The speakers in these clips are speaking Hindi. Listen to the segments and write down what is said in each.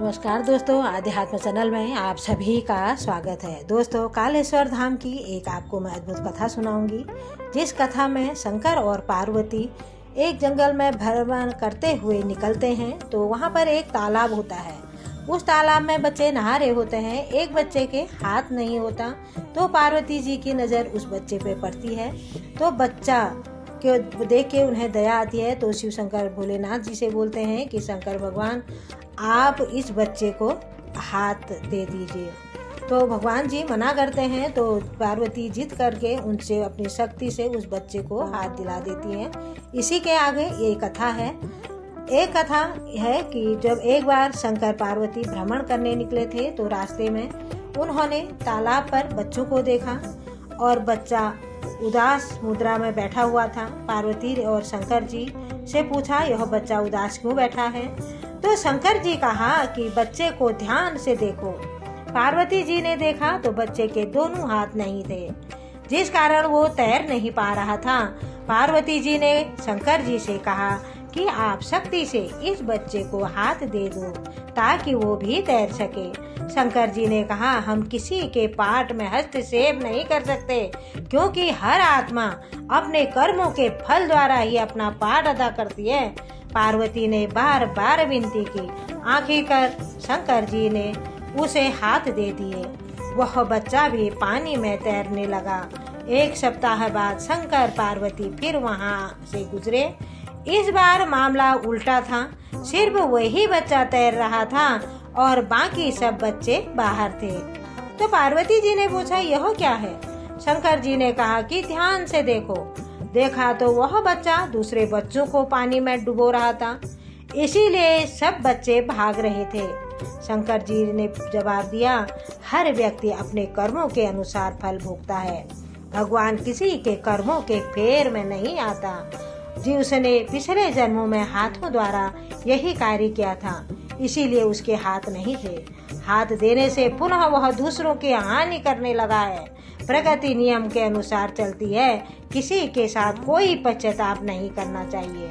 नमस्कार दोस्तों, आध्यात्म चैनल में आप सभी का स्वागत है। दोस्तों, कालेश्वर धाम की एक आपको मैं अद्भुत कथा सुनाऊंगी। जिस कथा में शंकर और पार्वती एक जंगल में भ्रमण करते हुए निकलते हैं तो वहाँ पर एक तालाब होता है। उस तालाब में बच्चे नहा रहे होते हैं। एक बच्चे के हाथ नहीं होता तो पार्वती जी की नज़र उस बच्चे पे पड़ती है। तो बच्चा के देख के उन्हें दया आती है तो शिव शंकर भोलेनाथ जी से बोलते हैं कि शंकर भगवान, आप इस बच्चे को हाथ दे दीजिए। तो भगवान जी मना करते हैं तो पार्वती जिद करके उनसे अपनी शक्ति से उस बच्चे को हाथ दिला देती हैं। इसी के आगे ये कथा है। एक कथा है कि जब एक बार शंकर पार्वती भ्रमण करने निकले थे तो रास्ते में उन्होंने तालाब पर बच्चों को देखा और बच्चा उदास मुद्रा में बैठा हुआ था। पार्वती और शंकर जी से पूछा, यह बच्चा उदास क्यों बैठा है? तो शंकर जी कहा कि बच्चे को ध्यान से देखो। पार्वती जी ने देखा तो बच्चे के दोनों हाथ नहीं थे, जिस कारण वो तैर नहीं पा रहा था। पार्वती जी ने शंकर जी से कहा कि आप शक्ति से इस बच्चे को हाथ दे दो ताकि वो भी तैर सके। शंकर जी ने कहा, हम किसी के पाठ में हस्तक्षेप नहीं कर सकते क्योंकि हर आत्मा अपने कर्मों के फल द्वारा ही अपना पाठ अदा करती है। पार्वती ने बार बार विनती की। आखिरकार शंकर जी ने उसे हाथ दे दिए। वह बच्चा भी पानी में तैरने लगा। एक सप्ताह बाद शंकर पार्वती फिर वहाँ से गुजरे। इस बार मामला उल्टा था। सिर्फ वही बच्चा तैर रहा था और बाकी सब बच्चे बाहर थे। तो पार्वती जी ने पूछा, यह क्या है? शंकर जी ने कहा कि ध्यान से देखो। देखा तो वह बच्चा दूसरे बच्चों को पानी में डुबो रहा था, इसीलिए सब बच्चे भाग रहे थे। शंकर जी ने जवाब दिया, हर व्यक्ति अपने कर्मों के अनुसार फल भोगता है। भगवान किसी के कर्मों के फेर में नहीं आता। जी उसने पिछले जन्मों में हाथों द्वारा यही कार्य किया था, इसीलिए उसके हाथ नहीं थे। हाथ देने से पुनः वह दूसरों की हानि करने लगा है। प्रकृति नियम के अनुसार चलती है। किसी के साथ कोई पश्चाताप नहीं करना चाहिए।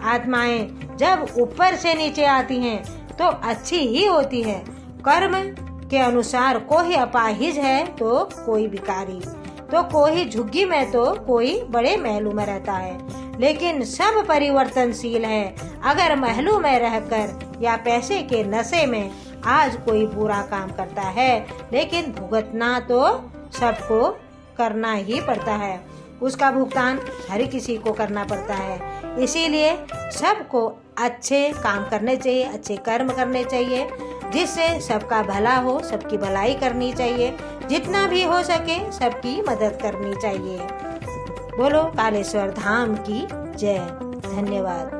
आत्माएं जब ऊपर से नीचे आती हैं तो अच्छी ही होती है। कर्म के अनुसार कोई अपाहिज है तो कोई भिखारी, तो कोई झुग्गी में तो कोई बड़े महलों में रहता है, लेकिन सब परिवर्तनशील है। अगर महलों में रहकर या पैसे के नशे में आज कोई बुरा काम करता है, लेकिन भुगतना तो सबको करना ही पड़ता है। उसका भुगतान हर किसी को करना पड़ता है। इसीलिए सबको अच्छे काम करने चाहिए, अच्छे कर्म करने चाहिए, जिससे सबका भला हो। सबकी भलाई करनी चाहिए, जितना भी हो सके सबकी मदद करनी चाहिए। बोलो कालेश्वर धाम की जय। धन्यवाद।